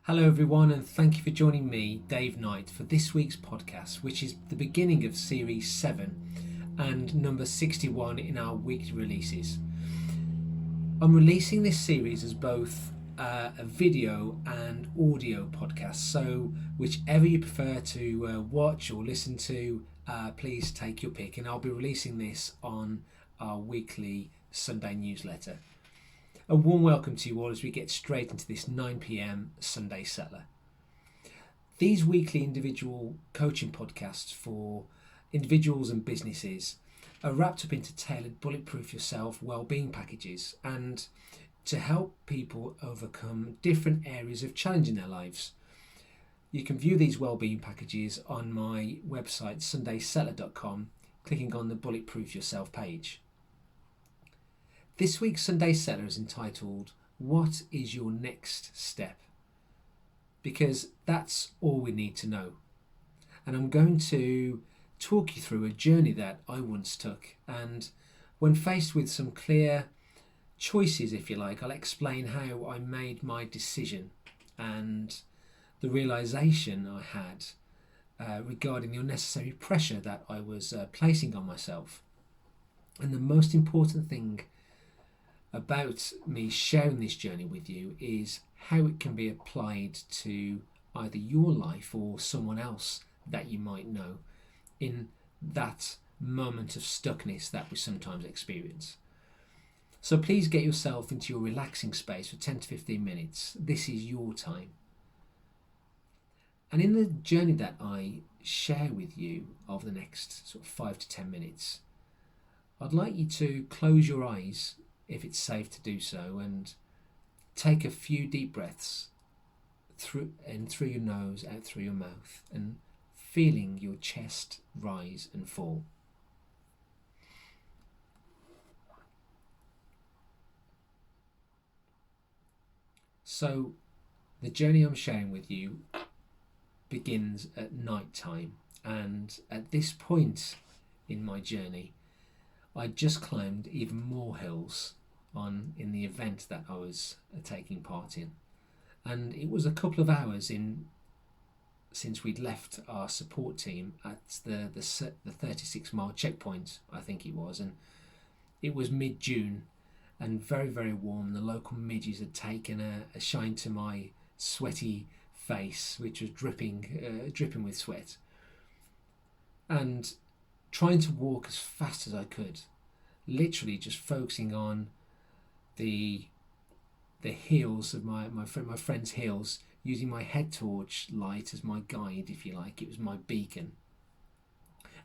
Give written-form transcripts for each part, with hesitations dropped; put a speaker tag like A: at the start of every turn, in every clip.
A: Hello, everyone, and thank you for joining me, Dave Knight, for this week's podcast, which is the beginning of Series 7 and number 61 in our weekly releases. I'm releasing this series as both a video and audio podcast, so whichever you prefer to watch or listen to, please take your pick, and I'll be releasing this on our weekly Sunday newsletter. A warm welcome to you all as we get straight into this 9 p.m. Sunday Settler. These weekly individual coaching podcasts for individuals and businesses are wrapped up into tailored Bulletproof Yourself wellbeing packages and to help people overcome different areas of challenge in their lives. You can view these wellbeing packages on my website sundaysettler.com, clicking on the Bulletproof Yourself page. This week's Sunday Settler is entitled, What is Your Next Step? Because that's all we need to know. And I'm going to talk you through a journey that I once took. And when faced with some clear choices, if you like, I'll explain how I made my decision and the realization I had regarding the unnecessary pressure that I was placing on myself. And the most important thing about me sharing this journey with you is how it can be applied to either your life or someone else that you might know in that moment of stuckness that we sometimes experience. So please get yourself into your relaxing space for 10 to 15 minutes. This is your time. And in the journey that I share with you over the next sort of 5 to 10 minutes, I'd like you to close your eyes if it's safe to do so, and take a few deep breaths through your nose, out through your mouth, and feeling your chest rise and fall. So the journey I'm sharing with you begins at night time, and at this point in my journey I just climbed even more hills in the event that I was taking part in, and it was a couple of hours since we'd left our support team at the 36-mile checkpoint, I think it was, and it was mid-June and very, very warm. The local midges had taken a shine to my sweaty face, which was dripping with sweat, and trying to walk as fast as I could, literally just focusing on the heels of my friend's heels, using my head torch light as my guide, if you like. It was my beacon.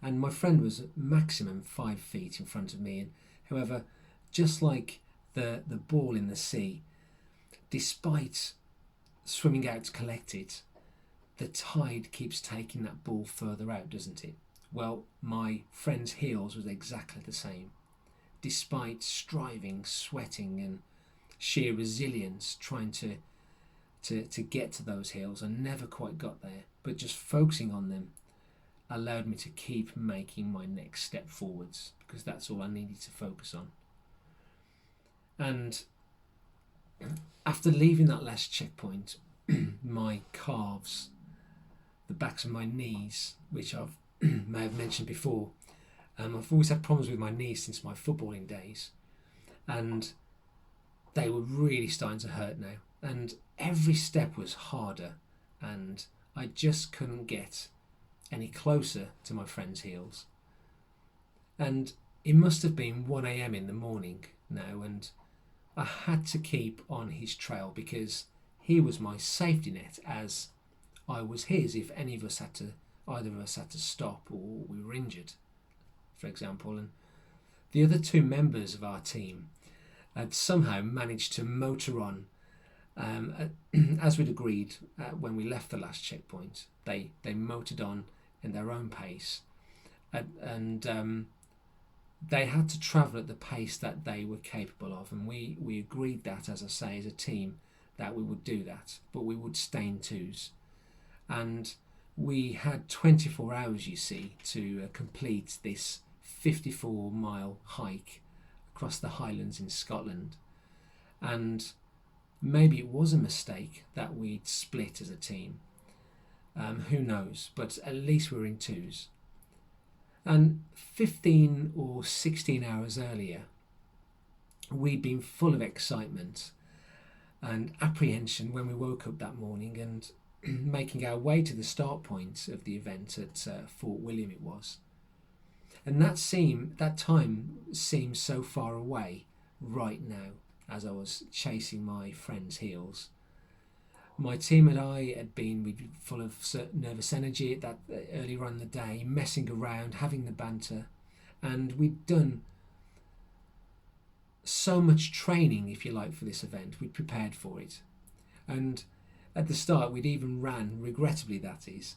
A: And my friend was maximum 5 feet in front of me, and however, just like the ball in the sea, despite swimming out to collect it, the tide keeps taking that ball further out, doesn't it? Well, my friend's heels was exactly the same. Despite striving, sweating, and sheer resilience, trying to get to those heels, I never quite got there. But just focusing on them allowed me to keep making my next step forwards, because that's all I needed to focus on. And after leaving that last checkpoint, my calves, the backs of my knees, which I've may have mentioned before, I've always had problems with my knees since my footballing days, and they were really starting to hurt now, and every step was harder, and I just couldn't get any closer to my friend's heels. And it must have been 1 a.m. in the morning now, and I had to keep on his trail because he was my safety net, as I was his if any of us either of us had to stop or we were injured, for example. And the other 2 members of our team had somehow managed to motor on, as we'd agreed when we left the last checkpoint. They motored on in their own pace, and they had to travel at the pace that they were capable of, and we agreed that, as I say, as a team, that we would do that, but we would stay in twos. And we had 24 hours, you see, to complete this 54-mile hike across the Highlands in Scotland. And Maybe it was a mistake that we'd split as a team. Who knows? But at least we're in twos. And 15 or 16 hours earlier, we'd been full of excitement and apprehension when we woke up that morning and making our way to the start point of the event at Fort William it was. And that time seemed so far away right now as I was chasing my friend's heels. My team and I had been full of nervous energy at that earlier on in the day, messing around, having the banter, and we'd done so much training, if you like, for this event. We'd prepared for it, and at the start we'd even ran, regrettably that is,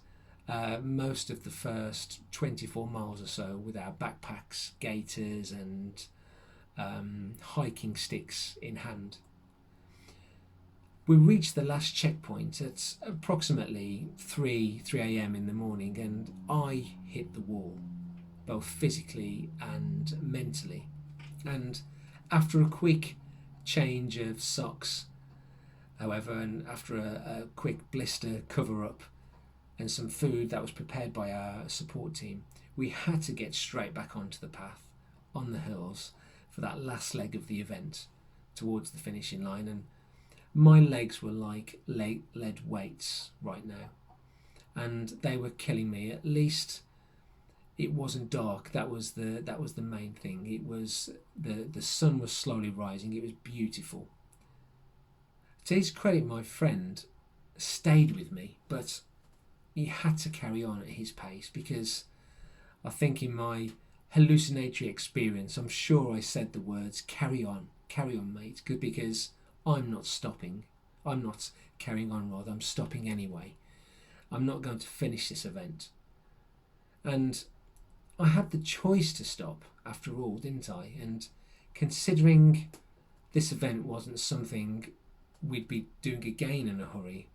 A: most of the first 24 miles or so with our backpacks, gaiters and hiking sticks in hand. We reached the last checkpoint at approximately 3 a.m. in the morning, and I hit the wall, both physically and mentally. And after a quick change of socks, however, and after a quick blister cover-up and some food that was prepared by our support team, we had to get straight back onto the path, on the hills, for that last leg of the event, towards the finishing line. And my legs were like lead weights right now, and they were killing me. At least it wasn't dark. That was the main thing. It was the sun was slowly rising. It was beautiful. To his credit, my friend stayed with me, but he had to carry on at his pace, because I think in my hallucinatory experience, I'm sure I said the words carry on, mate," because I'm not stopping. I'm not carrying on, rather. I'm stopping anyway. I'm not going to finish this event. And I had the choice to stop, after all, didn't I? And considering this event wasn't something we'd be doing again in a hurry,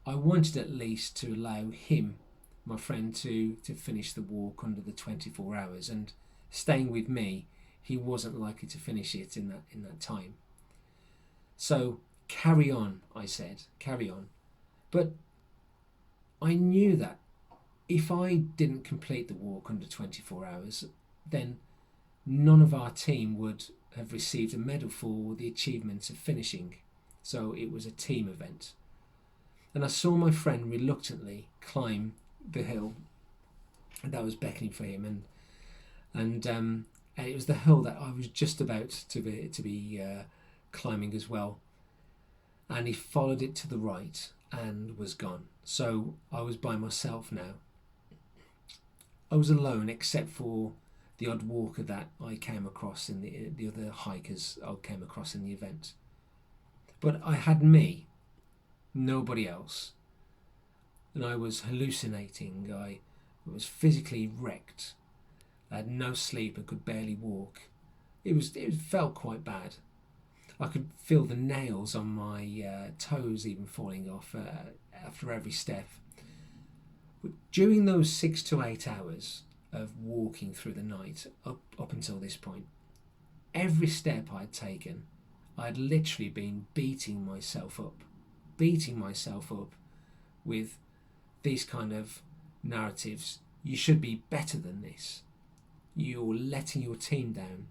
A: I wanted at least to allow him, my friend, to finish the walk under the 24 hours. And staying with me, he wasn't likely to finish it in that time. So, carry on, I said, carry on. But I knew that if I didn't complete the walk under 24 hours, then none of our team would have received a medal for the achievement of finishing. So it was a team event. And I saw my friend reluctantly climb the hill that was beckoning for him, and it was the hill that I was just about to be climbing as well. And he followed it to the right and was gone. So I was by myself now. I was alone, except for the odd walker that I came across in the other hikers I came across in the event. But I had me, nobody else. And I was hallucinating. I was physically wrecked. I had no sleep and could barely walk. It felt quite bad. I could feel the nails on my toes even falling off after every step. But during those 6 to 8 hours of walking through the night up until this point, every step I'd taken, I'd literally been beating myself up with these kind of narratives. You should be better than this. You're letting your team down.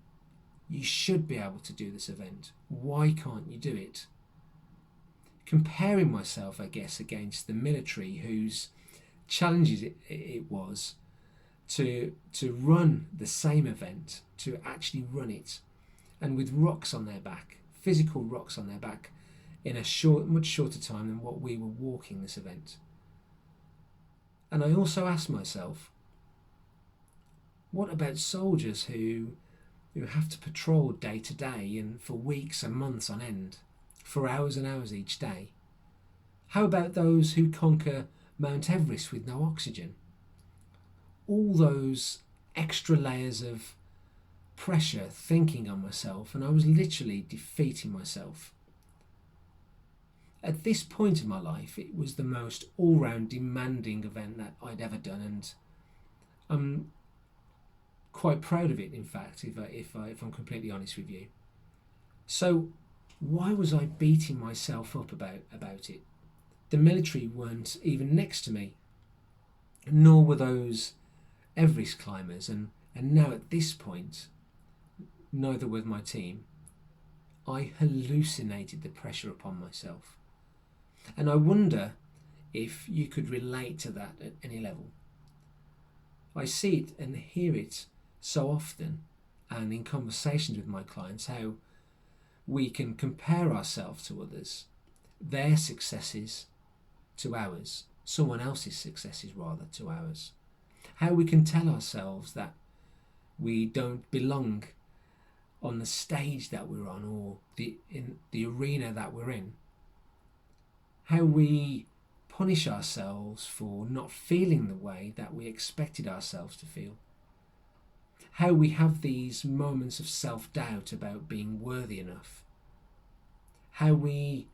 A: You should be able to do this event. Why can't you do it? Comparing myself, I guess, against the military, whose challenges it was to run the same event, to actually run it, and with rocks on their back, physical rocks on their back, in a much shorter time than what we were walking this event. And I also asked myself, what about soldiers who have to patrol day to day and for weeks and months on end, for hours and hours each day? How about those who conquer Mount Everest with no oxygen? All those extra layers of pressure thinking on myself, and I was literally defeating myself. At this point in my life, it was the most all-round demanding event that I'd ever done, and I'm quite proud of it, in fact, if I'm completely honest with you. So Why was I beating myself up about it? The military weren't even next to me, nor were those Everest climbers, and now at this point, neither was my team. I hallucinated the pressure upon myself. And I wonder if you could relate to that at any level. I see it and hear it so often, and in conversations with my clients, how we can compare ourselves to others, their successes to ours, someone else's successes rather to ours. How we can tell ourselves that we don't belong on the stage that we're on, or in the arena that we're in. How we punish ourselves for not feeling the way that we expected ourselves to feel. How we have these moments of self-doubt about being worthy enough. How we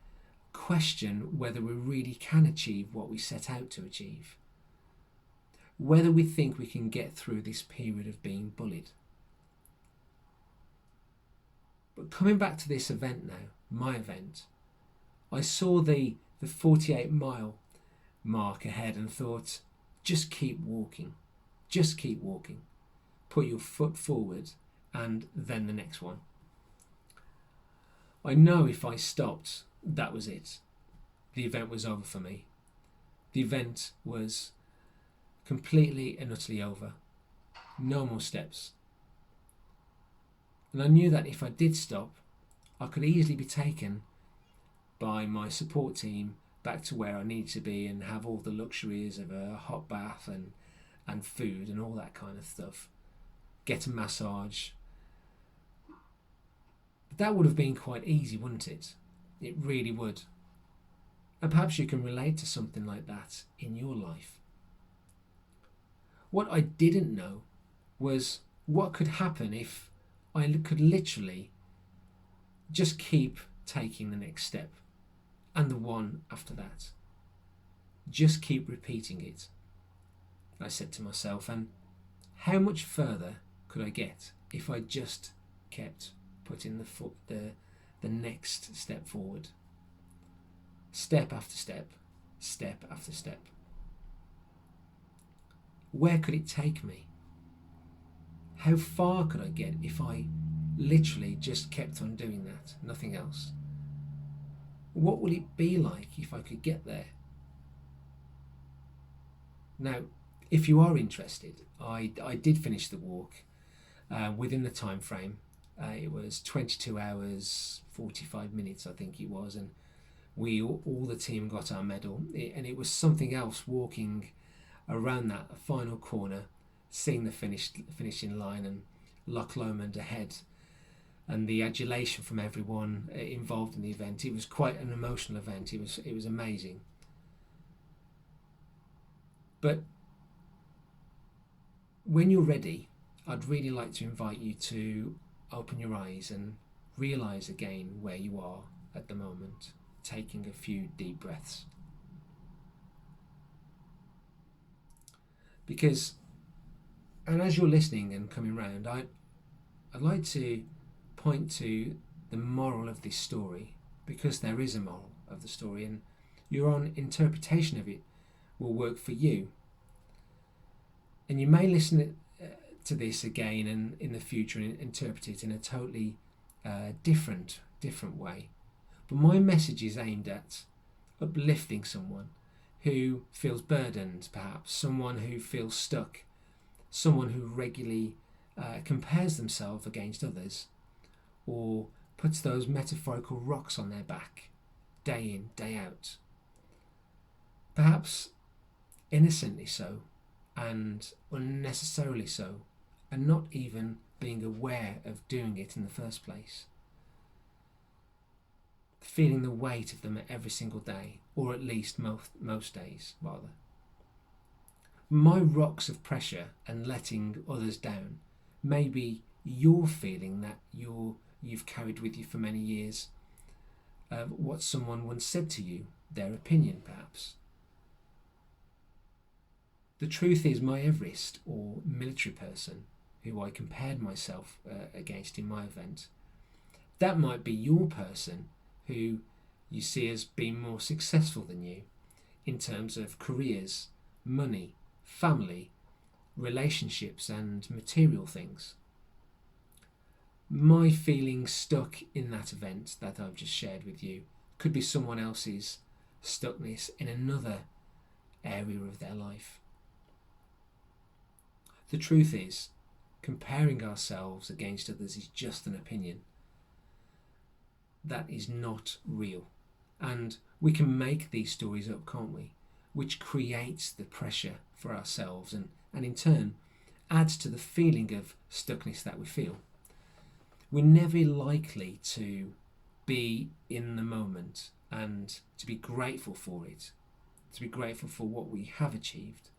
A: question whether we really can achieve what we set out to achieve. Whether we think we can get through this period of being bullied. But coming back to this event now, my event, I saw the 48-mile mark ahead and thought, just keep walking. Just keep walking. Put your foot forward and then the next one. I know if I stopped, that was it. The event was over for me. The event was completely and utterly over. No more steps. And I knew that if I did stop, I could easily be taken by my support team back to where I needed to be and have all the luxuries of a hot bath and food and all that kind of stuff. Get a massage. But that would have been quite easy, wouldn't it? It really would. And perhaps you can relate to something like that in your life. What I didn't know was what could happen if I could literally just keep taking the next step and the one after that. Just keep repeating it, I said to myself, and how much further could I get if I just kept putting the next step forward? Step after step, step after step. Where could it take me? How far could I get if I literally just kept on doing that, nothing else? What would it be like if I could get there? Now, if you are interested, I did finish the walk within the time frame. It was 22 hours, 45 minutes, I think it was, and we all the team got our medal. And it was something else walking around that final corner, seeing the finishing line and Loch Lomond ahead, and the adulation from everyone involved in the event. It was quite an emotional event. It was amazing. But when you're ready, I'd really like to invite you to open your eyes and realise again where you are at the moment, taking a few deep breaths. Because, and as you're listening and coming round, I'd like to point to the moral of this story, because there is a moral of the story, and your own interpretation of it will work for you. And you may listen to this again and in the future and interpret it in a totally different way. But my message is aimed at uplifting someone who feels burdened, perhaps someone who feels stuck, someone who regularly compares themselves against others, or puts those metaphorical rocks on their back, day in, day out. Perhaps innocently so, and unnecessarily so, and not even being aware of doing it in the first place. Feeling the weight of them every single day, or at least most days, rather. My rocks of pressure and letting others down may be your feeling that you've carried with you for many years, what someone once said to you, their opinion perhaps. The truth is, my Everest or military person, who I compared myself against in my event, That might be your person who you see as being more successful than you in terms of careers, money, family, relationships, and material things. My feeling stuck in that event that I've just shared with you could be someone else's stuckness in another area of their life. The truth is, comparing ourselves against others is just an opinion. That is not real. And we can make these stories up, can't we? Which creates the pressure for ourselves and in turn adds to the feeling of stuckness that we feel. We're never likely to be in the moment and to be grateful for it, to be grateful for what we have achieved.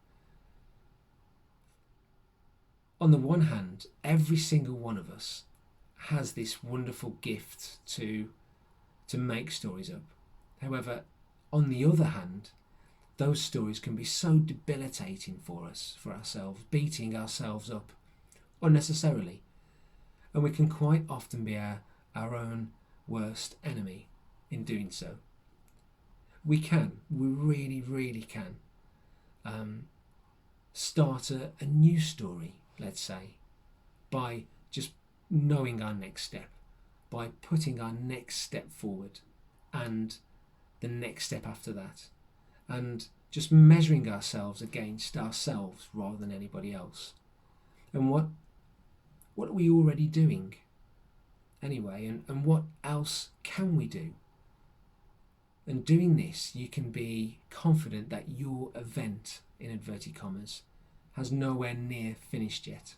A: On the one hand, every single one of us has this wonderful gift to make stories up. However, on the other hand, those stories can be so debilitating for us, for ourselves, beating ourselves up unnecessarily. And we can quite often be our own worst enemy in doing so. We really, really can start a new story, let's say, by just knowing our next step, by putting our next step forward and the next step after that, and just measuring ourselves against ourselves rather than anybody else. And what are we already doing anyway, and what else can we do? And doing this, you can be confident that your event, in inverted commas, has nowhere near finished yet.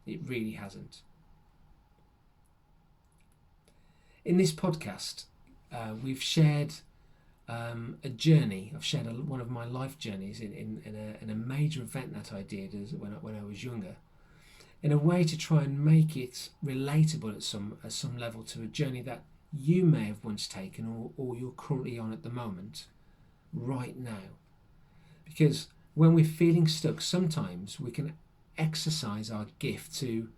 A: It really hasn't. In this podcast, we've shared a journey. I've shared one of my life journeys in a major event that I did when I was younger, in a way to try and make it relatable at some level to a journey that you may have once taken or you're currently on at the moment, right now. Because when we're feeling stuck, sometimes we can exercise our gift to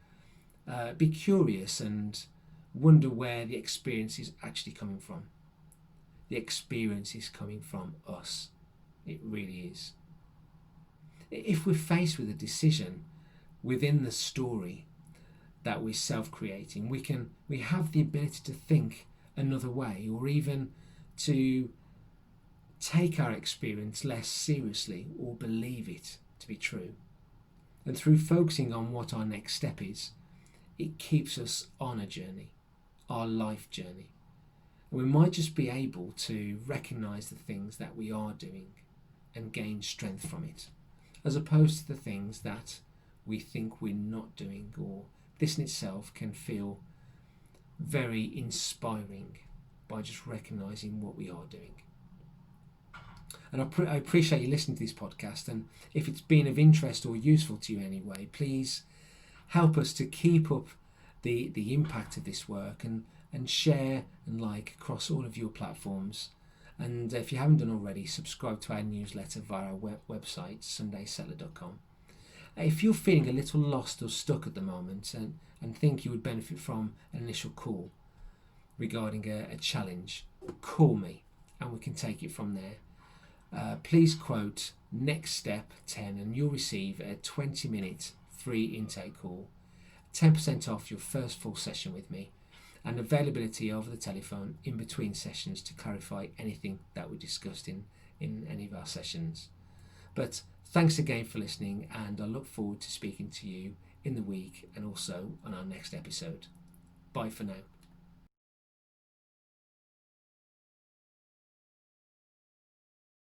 A: be curious and wonder where the experience is actually coming from. The experience is coming from us. It really is. If we're faced with a decision within the story that we're self-creating, we have the ability to think another way, or even to take our experience less seriously or believe it to be true. And through focusing on what our next step is, it keeps us on a journey, our life journey. And we might just be able to recognise the things that we are doing and gain strength from it, as opposed to the things that we think we're not doing, or this in itself can feel very inspiring by just recognising what we are doing. And I appreciate you listening to this podcast, and if it's been of interest or useful to you anyway, please help us to keep up the impact of this work and share and like across all of your platforms. And if you haven't done already, subscribe to our newsletter via our website, sundaysettler.com. If you're feeling a little lost or stuck at the moment and think you would benefit from an initial call regarding a challenge, call me and we can take it from there. Please quote Next Step 10 and you'll receive a 20-minute free intake call, 10% off your first full session with me, and availability over the telephone in between sessions to clarify anything that we discussed in any of our sessions. But thanks again for listening, and I look forward to speaking to you in the week and also on our next episode. Bye for now.